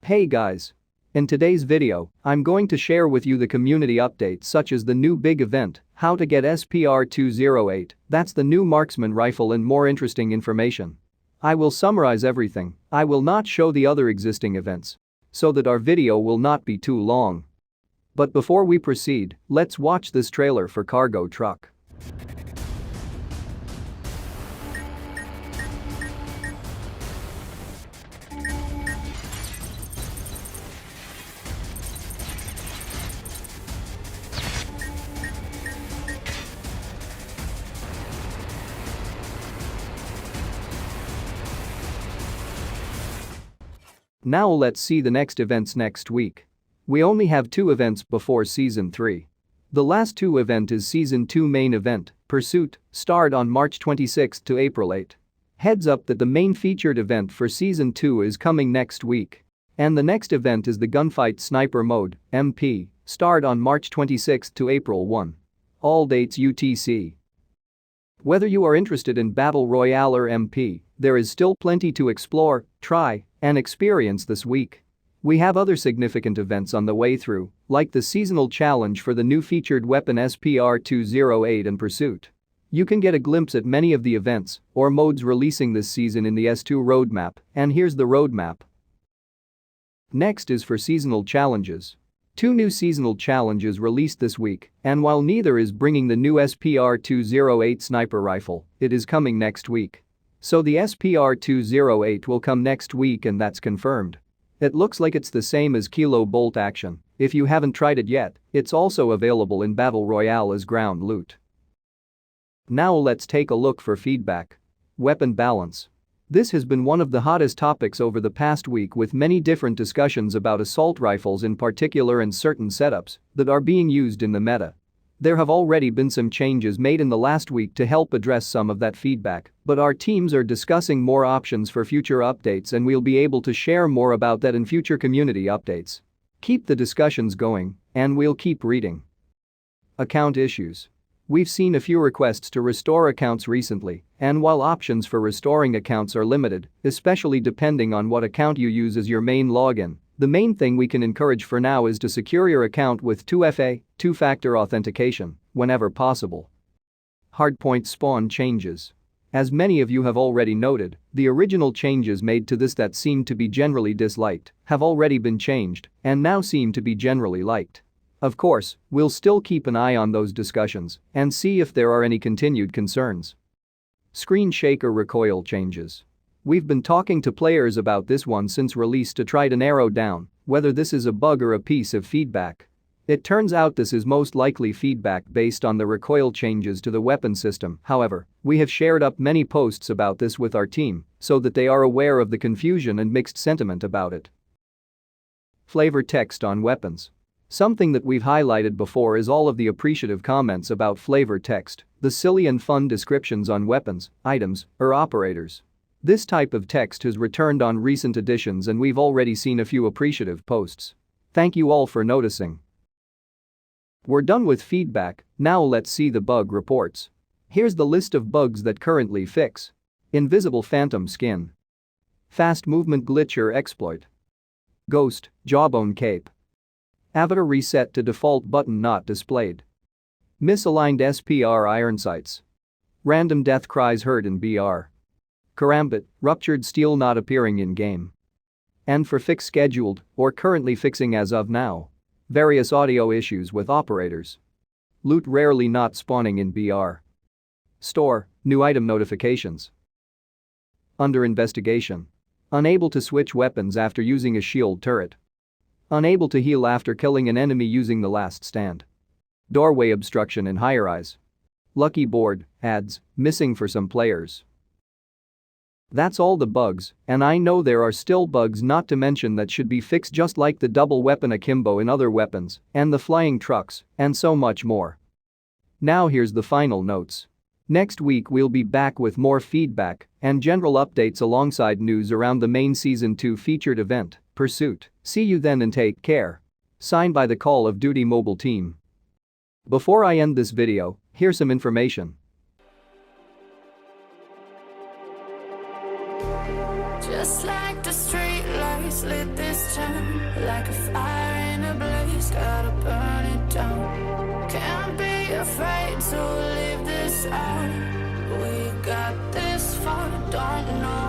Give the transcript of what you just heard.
Hey guys! In today's video, I'm going to share with you the community updates such as the new big event, how to get SPR-208, that's the new marksman rifle, and more interesting information. I will summarize everything. I will not show the other existing events so that our video will not be too long. But before we proceed, let's watch this trailer for Cargo Truck. Now let's see the next events next week. We only have 2 events before Season 3. The last 2 event is Season 2 main event, Pursuit, start on March 26 to April 8. Heads up that the main featured event for Season 2 is coming next week. And the next event is the Gunfight Sniper Mode, MP, start on March 26 to April 1. All dates UTC. Whether you are interested in Battle Royale or MP, there is still plenty to explore, try, and experience this week. We have other significant events on the way through, like the seasonal challenge for the new featured weapon SPR-208 and Pursuit. You can get a glimpse at many of the events or modes releasing this season in the S2 roadmap, and here's the roadmap. Next is for seasonal challenges. 2 new seasonal challenges released this week, and while neither is bringing the new SPR-208 sniper rifle, it is coming next week. So the SPR-208 will come next week, and that's confirmed. It looks like it's the same as Kilo Bolt Action. If you haven't tried it yet, it's also available in Battle Royale as ground loot. Now let's take a look for feedback. Weapon balance. This has been one of the hottest topics over the past week, with many different discussions about assault rifles in particular and certain setups that are being used in the meta. There have already been some changes made in the last week to help address some of that feedback, but our teams are discussing more options for future updates, and we'll be able to share more about that in future community updates. Keep the discussions going, and we'll keep reading. Account issues. We've seen a few requests to restore accounts recently, and while options for restoring accounts are limited, especially depending on what account you use as your main login, the main thing we can encourage for now is to secure your account with 2FA, two-factor authentication, whenever possible. Hardpoint spawn changes. As many of you have already noted, the original changes made to this that seemed to be generally disliked have already been changed and now seem to be generally liked. Of course, we'll still keep an eye on those discussions and see if there are any continued concerns. Screen shaker recoil changes. We've been talking to players about this one since release to try to narrow down whether this is a bug or a piece of feedback. It turns out this is most likely feedback based on the recoil changes to the weapon system. However, we have shared up many posts about this with our team so that they are aware of the confusion and mixed sentiment about it. Flavor text on weapons. Something that we've highlighted before is all of the appreciative comments about flavor text, the silly and fun descriptions on weapons, items, or operators. This type of text has returned on recent editions, and we've already seen a few appreciative posts. Thank you all for noticing. We're done with feedback, now let's see the bug reports. Here's the list of bugs that currently fix. Invisible Phantom Skin. Fast Movement Glitch or Exploit. Ghost, Jawbone Cape. Avatar Reset to Default button not displayed. Misaligned SPR Iron Sights. Random Death Cries heard in BR. Karambit, Ruptured Steel not appearing in-game. And for fix scheduled or currently fixing as of now. Various audio issues with operators. Loot rarely not spawning in BR. Store, new item notifications. Under investigation. Unable to switch weapons after using a shield turret. Unable to heal after killing an enemy using the last stand. Doorway obstruction in high-rise. Lucky board, ads, missing for some players. That's all the bugs, and I know there are still bugs not to mention that should be fixed, just like the double weapon akimbo in other weapons, and the flying trucks, and so much more. Now here's the final notes. Next week we'll be back with more feedback and general updates alongside news around the main Season 2 featured event, Pursuit. See you then and take care. Signed by the Call of Duty Mobile team. Before I end this video, here's some information. Just like the street lights lit this this town like a fire in a blaze, gotta burn it down. Can't be afraid to leave this out. We got this far, don't know